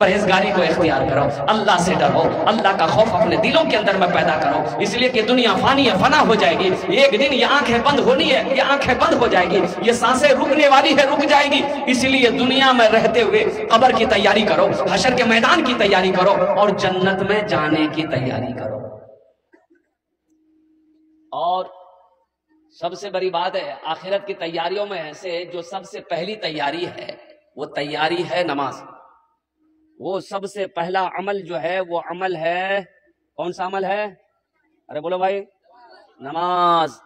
परहेजगारी को इख्तियार करो, अल्लाह से डरो, अल्लाह का खौफ अपने दिलों के अंदर में पैदा करो, इसलिए कि दुनिया फानी है, फना हो जाएगी। एक दिन ये आंखें बंद होनी है, ये आंखें बंद हो जाएगी, ये सांसें रुकने वाली है, रुक जाएगी। इसलिए दुनिया में रहते हुए कब्र की तैयारी करो, हशर के मैदान की तैयारी करो और जन्नत में जाने की तैयारी करो। और सबसे बड़ी बात है, आखिरत की तैयारियों में से जो सबसे पहली तैयारी है वो तैयारी है नमाज। वो सबसे पहला अमल जो है वो अमल है, कौन सा अमल है? अरे बोलो भाई, नमाज।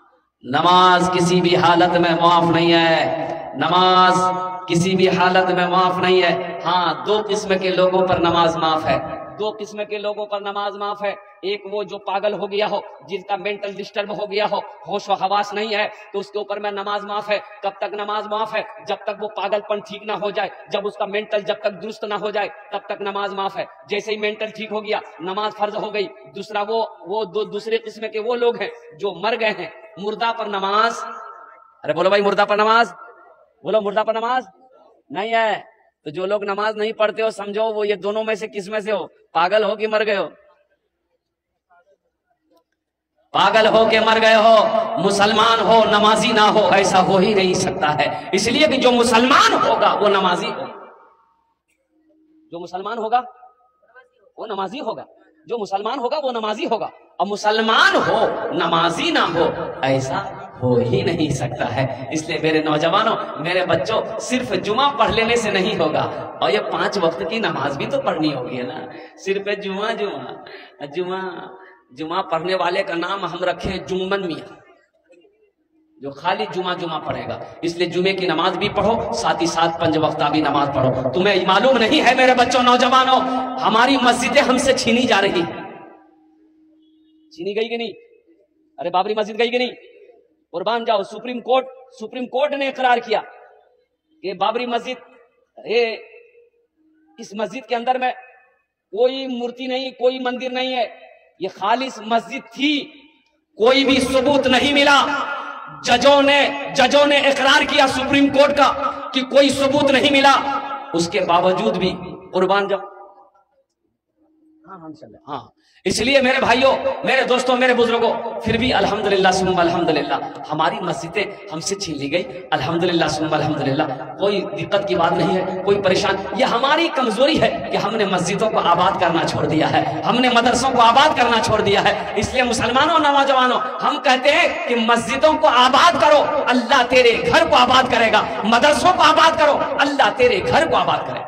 नमाज किसी भी हालत में माफ नहीं है, नमाज किसी भी हालत में माफ नहीं है। हाँ, दो किस्म के लोगों पर नमाज माफ है, दो किस्म के लोगों पर नमाज माफ है। एक वो जो पागल हो गया हो, जिसका मेंटल डिस्टर्ब हो गया हो, होश व हवास नहीं है, तो उसके ऊपर में नमाज माफ है। कब तक नमाज माफ है? जब तक वो पागलपन ठीक ना हो जाए, जब उसका मेंटल जब तक दुरुस्त ना हो जाए तब तक नमाज माफ है। जैसे ही मेंटल ठीक हो गया, नमाज फर्ज हो गई। दूसरा वो दूसरे किस्म के वो लोग हैं जो मर गए हैं, मुर्दा पर नमाज। अरे बोलो भाई, मुर्दा पर नमाज बोलो, मुर्दा पर नमाज नहीं है। तो जो लोग नमाज नहीं पढ़ते हो, समझो वो ये दोनों में से किस में से हो? पागल हो कि मर गए हो? पागल हो के मर गए हो। मुसलमान हो नमाजी ना हो, ऐसा हो ही नहीं सकता है। इसलिए कि जो मुसलमान होगा वो नमाजी हो, जो मुसलमान होगा वो नमाजी होगा, जो मुसलमान होगा वो नमाजी होगा। और मुसलमान हो नमाजी ना हो, ऐसा हो ही नहीं सकता है। इसलिए मेरे नौजवानों, मेरे बच्चों, सिर्फ जुमा पढ़ लेने से नहीं होगा, और ये 5 वक्त की नमाज भी तो पढ़नी होगी ना। सिर्फ जुमा जुमा जुमा जुमा पढ़ने वाले का नाम हम रखे जुम्मन मियाँ, जो खाली जुमा जुमा पढ़ेगा। इसलिए जुमे की नमाज भी पढ़ो, साथ ही साथ 5 वक्ता भी नमाज पढ़ो। तुम्हें मालूम नहीं है मेरे बच्चों, नौजवानों, हमारी मस्जिदें हमसे छीनी जा रही। छीनी गई कि नहीं? अरे बाबरी मस्जिद गई कि नहीं? कुर्बान जाओ, सुप्रीम कोर्ट ने इकरार किया कि बाबरी मस्जिद, इस मस्जिद के अंदर में कोई मूर्ति नहीं, कोई मंदिर नहीं है, ये खालिस मस्जिद थी। कोई भी सबूत नहीं मिला। जजों ने इकरार किया सुप्रीम कोर्ट का कि कोई सबूत नहीं मिला, उसके बावजूद भी कुर्बान जाओ। हाँ, इसलिए मेरे भाइयों, मेरे दोस्तों, मेरे बुजुर्गों, फिर भी अल्हम्दुलिल्लाह सुम्मा अल्हम्दुलिल्लाह हमारी मस्जिदें हमसे छीन ली गई। अल्हम्दुलिल्लाह सुम्मा अल्हम्दुलिल्लाह, कोई दिक्कत की बात नहीं है, कोई परेशान। ये हमारी कमजोरी है कि हमने मस्जिदों को आबाद करना छोड़ दिया है, हमने मदरसों को आबाद करना छोड़ दिया है। इसलिए मुसलमानों, नौजवानों, हम कहते हैं कि मस्जिदों को आबाद करो, अल्लाह तेरे घर को आबाद करेगा। मदरसों को आबाद करो, अल्लाह तेरे घर को आबाद करेगा।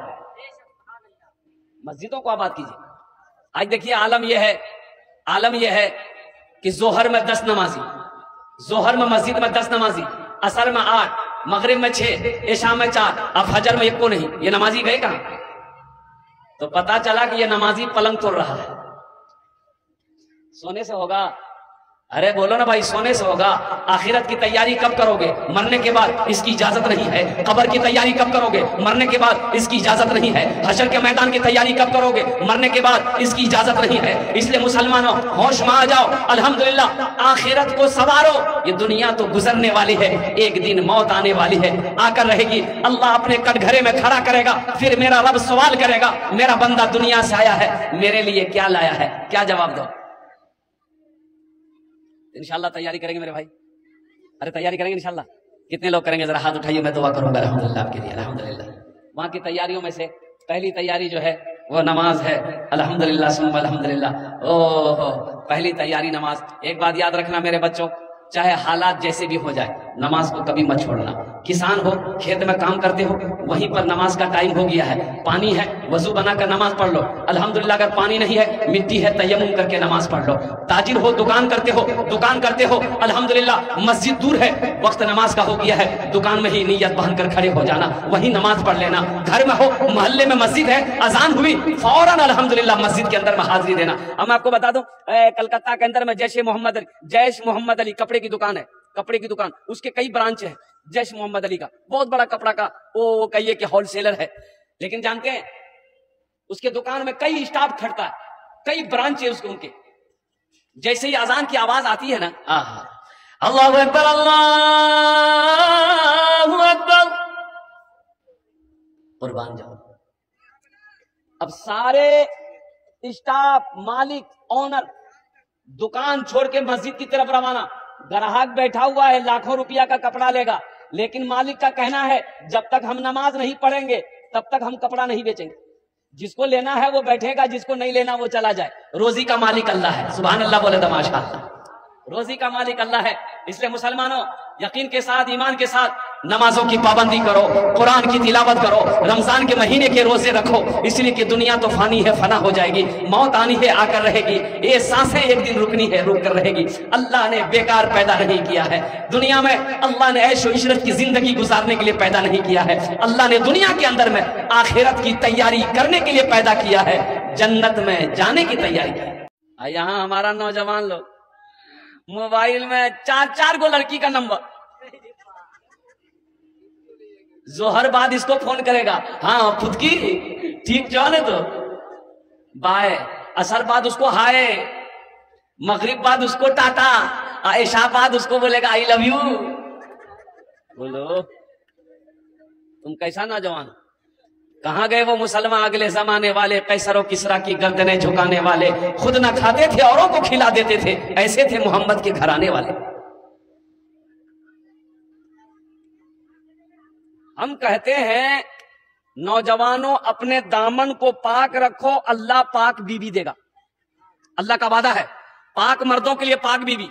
मस्जिदों को आबाद कीजिए। आज देखिए, आलम यह है कि जोहर में 10 नमाजी, जोहर में मस्जिद में 10 नमाजी, असर में 8, मगरिब में 6, इशा में 4, अब फजर में 1 को नहीं। ये नमाजी गए कहां? तो पता चला कि ये नमाजी पलंग तोड़ रहा है। सोने से होगा? अरे बोलो ना भाई, सोने से होगा। आखिरत की तैयारी कब करोगे? मरने के बाद, इसकी इजाजत नहीं है। कब्र की तैयारी कब करोगे? मरने के बाद, इसकी इजाजत नहीं है। हशर के मैदान की तैयारी कब करोगे? मरने के बाद, इसकी इजाजत नहीं है। इसलिए मुसलमानों, होश में आ जाओ। अल्हम्दुलिल्लाह, आखिरत को सवारो। ये दुनिया तो गुजरने वाली है, एक दिन मौत आने वाली है, आकर रहेगी। अल्लाह अपने कटघरे में खड़ा करेगा, फिर मेरा रब सवाल करेगा, मेरा बंदा दुनिया से आया है, मेरे लिए क्या लाया है? क्या जवाब दो? इंशाल्लाह तैयारी करेंगे मेरे भाई। अरे तैयारी करेंगे इंशाल्लाह। कितने लोग करेंगे? जरा हाथ उठाइए, मैं दुआ करूंगा अल्हम्दुलिल्लाह आपके लिए। अल्हम्दुलिल्लाह। वहां की तैयारियों में से पहली तैयारी जो है वो नमाज है। अल्हम्दुलिल्लाह सुम्मा अल्हम्दुलिल्लाह। ओहो, पहली तैयारी नमाज। एक बात याद रखना मेरे बच्चों, चाहे हालात जैसे भी हो जाए, नमाज को कभी मत छोड़ना। किसान हो, खेत में काम करते हो, वहीं पर नमाज का टाइम हो गया है, पानी है, वजू बनाकर नमाज पढ़ लो। अल्हम्दुलिल्लाह, अगर पानी नहीं है, मिट्टी है, तयम्मुम करके नमाज पढ़ लो। ताजिर हो, दुकान करते हो, अल्हम्दुलिल्लाह, मस्जिद दूर है, वक्त नमाज का हो गया है, दुकान में ही नियत बांध कर खड़े हो जाना, वहीं नमाज पढ़ लेना। घर में हो, मोहल्ले में मस्जिद है, अजान हुई, फौरन अल्हम्दुलिल्लाह मस्जिद के अंदर में हाजिरी देना। अब मैं आपको बता दूं, कलकत्ता के अंदर में जैश मोहम्मद अली कपड़े की दुकान है, कपड़े की दुकान, उसके कई ब्रांच है। जैश मोहम्मद अली का बहुत बड़ा कपड़ा का वो कहिए कि होलसेलर है। लेकिन जानते हैं, उसके दुकान में कई स्टाफ खड़ता है, कई ब्रांच है उसके, उनके। जैसे ही अजान की आवाज आती है ना, अल्लाहु अकबर, अल्लाहु अकबर, कुर्बान जाओ, अब सारे स्टाफ, मालिक, ओनर दुकान छोड़ के मस्जिद की तरफ रवाना। ग्राहक बैठा हुआ है, लाखों रुपया का कपड़ा लेगा, लेकिन मालिक का कहना है जब तक हम नमाज नहीं पढ़ेंगे तब तक हम कपड़ा नहीं बेचेंगे। जिसको लेना है वो बैठेगा, जिसको नहीं लेना वो चला जाए। रोजी का मालिक अल्लाह है। सुभान अल्लाह बोले तो माशाअल्लाह। रोजी का मालिक अल्लाह है। इसलिए मुसलमानों, यकीन के साथ, ईमान के साथ नमाजों की पाबंदी करो, कुरान की तिलावत करो, रमजान के महीने के रोजे रखो, इसलिए कि दुनिया तो फानी है, फना हो जाएगी, मौत आनी है, आकर रहेगी, ये सांसें एक दिन रुकनी है, रुक कर रहेगी। अल्लाह ने बेकार पैदा नहीं किया है दुनिया में। अल्लाह ने ऐशो इशरत की जिंदगी गुजारने के लिए पैदा नहीं किया है। अल्लाह ने दुनिया के अंदर में आखिरत की तैयारी करने के लिए पैदा किया है, जन्नत में जाने की तैयारी की। यहाँ हमारा नौजवान लोग मोबाइल में 4-4 गो लड़की का नंबर, जोहर बाद इसको फोन करेगा, हाँ फुदकी ठीक जाने तो बाय, असर बाद उसको हाय, मगरिब बाद उसको टाटा, ऐशा बाद उसको बोलेगा आई लव यू। बोलो तुम कैसा नौजवान? कहां गए वो मुसलमान अगले जमाने वाले, कैसरो किसरा की गर्दनें झुकाने वाले? खुद ना खाते थे, औरों को खिला देते थे, ऐसे थे मोहम्मद के घराने वाले। हम कहते हैं नौजवानों अपने दामन को पाक रखो, अल्लाह पाक बीवी देगा। अल्लाह का वादा है, पाक मर्दों के लिए पाक बीवी,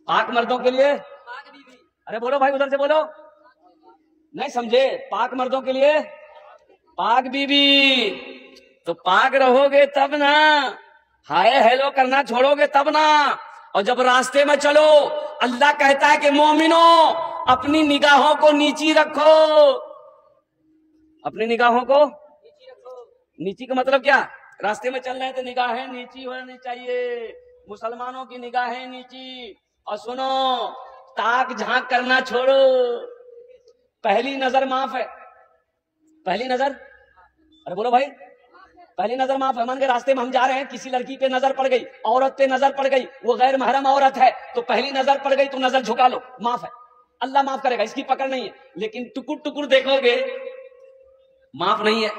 पाक मर्दों के लिए पाक बीवी। अरे बोलो भाई, उधर से बोलो, नहीं समझे? पाक मर्दों के लिए पाक बीवी। तो पाक रहोगे तब ना, हाय हेलो करना छोड़ोगे तब ना। और जब रास्ते में चलो, अल्लाह कहता है कि मोमिनो अपनी निगाहों को नीची रखो, अपनी निगाहों को नीची रखो। नीची का मतलब क्या? रास्ते में चल रहे हैं तो निगाहें नीची होनी चाहिए, मुसलमानों की निगाहें नीची। और सुनो, ताक झांक करना छोड़ो। पहली नजर माफ है, पहली नजर, अरे बोलो भाई, पहली नजर माफ है। मान के रास्ते में हम जा रहे हैं, किसी लड़की पे नजर पड़ गई, औरत पे नजर पड़ गई, वो गैर महरम औरत है, तो पहली नजर पड़ गई तो नजर झुका लो, माफ है, अल्लाह माफ करेगा, इसकी पकड़ नहीं है। लेकिन टुकुर टुकुर देखोगे, माफ नहीं है,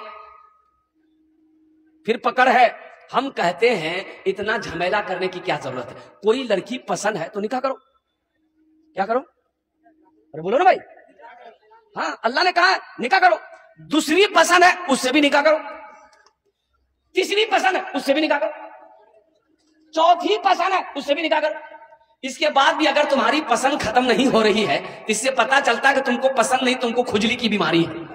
फिर पकड़ है। हम कहते हैं इतना झमेला करने की क्या जरूरत है? कोई लड़की पसंद है तो निकाह करो। क्या करो? अरे बोलो ना भाई, हाँ अल्लाह ने कहा निकाह करो। दूसरी पसंद है उससे भी निकाह करो, तीसरी पसंद है उससे भी निकाह करो, चौथी पसंद है उससे भी निकाह करो। इसके बाद भी अगर तुम्हारी पसंद खत्म नहीं हो रही है, इससे पता चलता है कि तुमको पसंद नहीं, तुमको खुजली की बीमारी है।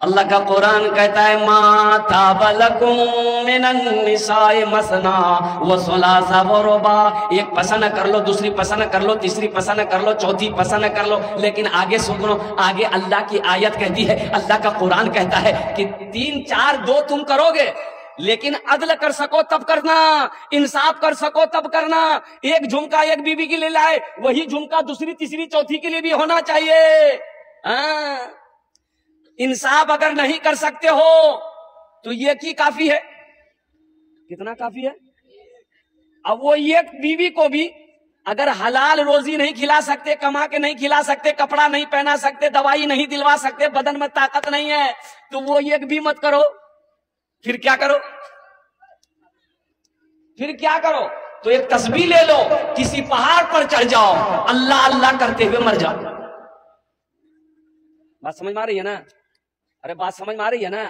अल्लाह का कुरान कहता है माता बलकुम मिनन निसाए मसना व सुलासा व रुबा। एक पसंद कर लो, दूसरी पसंद कर लो, तीसरी पसंद कर लो, चौथी पसंद कर लो। लेकिन आगे सुनो, आगे अल्लाह की आयत कहती है, अल्लाह का कुरान कहता है कि 3, 4, 2 तुम करोगे, लेकिन अदल कर सको तब करना, इंसाफ कर सको तब करना। एक झुमका एक बीवी के लिए लाए, वही झुमका दूसरी तीसरी चौथी के लिए भी होना चाहिए। इंसाफ अगर नहीं कर सकते हो तो ये की काफी है। कितना काफी है? अब वो एक बीवी को भी अगर हलाल रोजी नहीं खिला सकते, कमा के नहीं खिला सकते, कपड़ा नहीं पहना सकते, दवाई नहीं दिलवा सकते, बदन में ताकत नहीं है, तो वो एक भी मत करो। फिर क्या करो? फिर क्या करो? तो एक तस्बीह ले लो, किसी पहाड़ पर चढ़ जाओ, अल्लाह अल्लाह करते हुए मर जाओ। बात समझ में आ रही है ना? अरे बात समझ में आ रही है ना?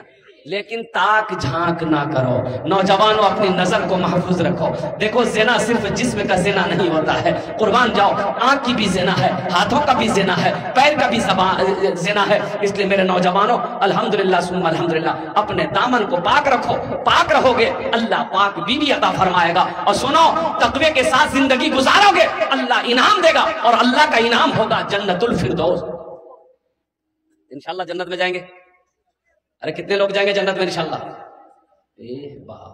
लेकिन ताक झांक ना करो। नौजवानों अपनी नजर को महफूज रखो। देखो जिना सिर्फ जिस्म का जिना नहीं होता है, कुर्बान जाओ, आंख की भी जिना है, हाथों का भी जिना है, पैर का भी जिना है। इसलिए मेरे नौजवानों, अल्हम्दुलिल्लाह सुम्मा अल्हम्दुलिल्लाह, अपने दामन को पाक रखो। पाक रहोगे, अल्लाह पाक बीवी अता फरमाएगा। और सुनो, तकवे के साथ जिंदगी गुजारोगे, अल्लाह इनाम देगा, और अल्लाह का इनाम होगा जन्नतुल फिरदौस। इंशाल्लाह जन्नत में जाएंगे। अरे कितने लोग जाएंगे जन्नत में इंशाल्लाह? बाप,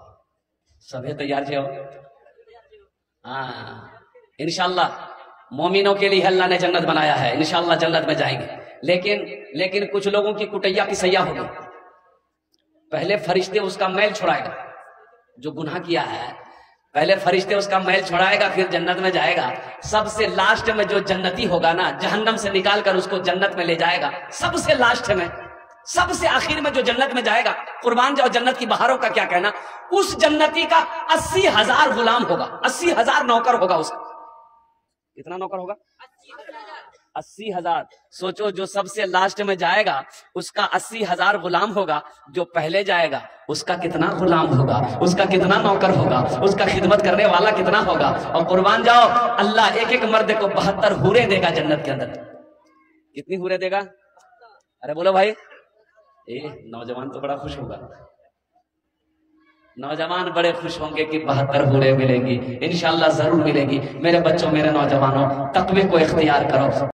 सभी तैयार थे हो? हाँ, इंशाल्लाह मोमिनों के लिए अल्लाह ने जन्नत बनाया है, इंशाल्लाह जन्नत में जाएंगे। लेकिन कुछ लोगों की कुटैया की सैया होगी। पहले फरिश्ते उसका मैल छुड़ाएगा, जो गुनाह किया है पहले फरिश्ते उसका महल छुड़ाएगा, फिर जन्नत में जाएगा। सबसे लास्ट में जो जन्नती होगा ना, जहन्नम से निकाल कर उसको जन्नत में ले जाएगा। सबसे लास्ट में, सबसे आखिर में जो जन्नत में जाएगा, कुर्बान जाओ जन्नत की बहारों का क्या कहना, उस जन्नती का 80,000 गुलाम होगा, 80,000 नौकर होगा उसका। कितना नौकर होगा? 80,000। सोचो, जो सबसे लास्ट में जाएगा उसका 80,000 गुलाम होगा, जो पहले जाएगा उसका कितना गुलाम होगा, उसका कितना नौकर होगा, उसका खिदमत करने वाला कितना होगा। और कुर्बान जाओ, अल्लाह एक एक मर्द को 72 हूरे देगा जन्नत के अंदर। कितनी हूरे देगा? अरे बोलो भाई। नौजवान तो बड़ा खुश होगा, नौजवान बड़े खुश होंगे कि 72 हूरें मिलेंगी। इंशाअल्लाह जरूर मिलेगी। मेरे बच्चों, मेरे नौजवानों, तकवे को इख्तियार करो।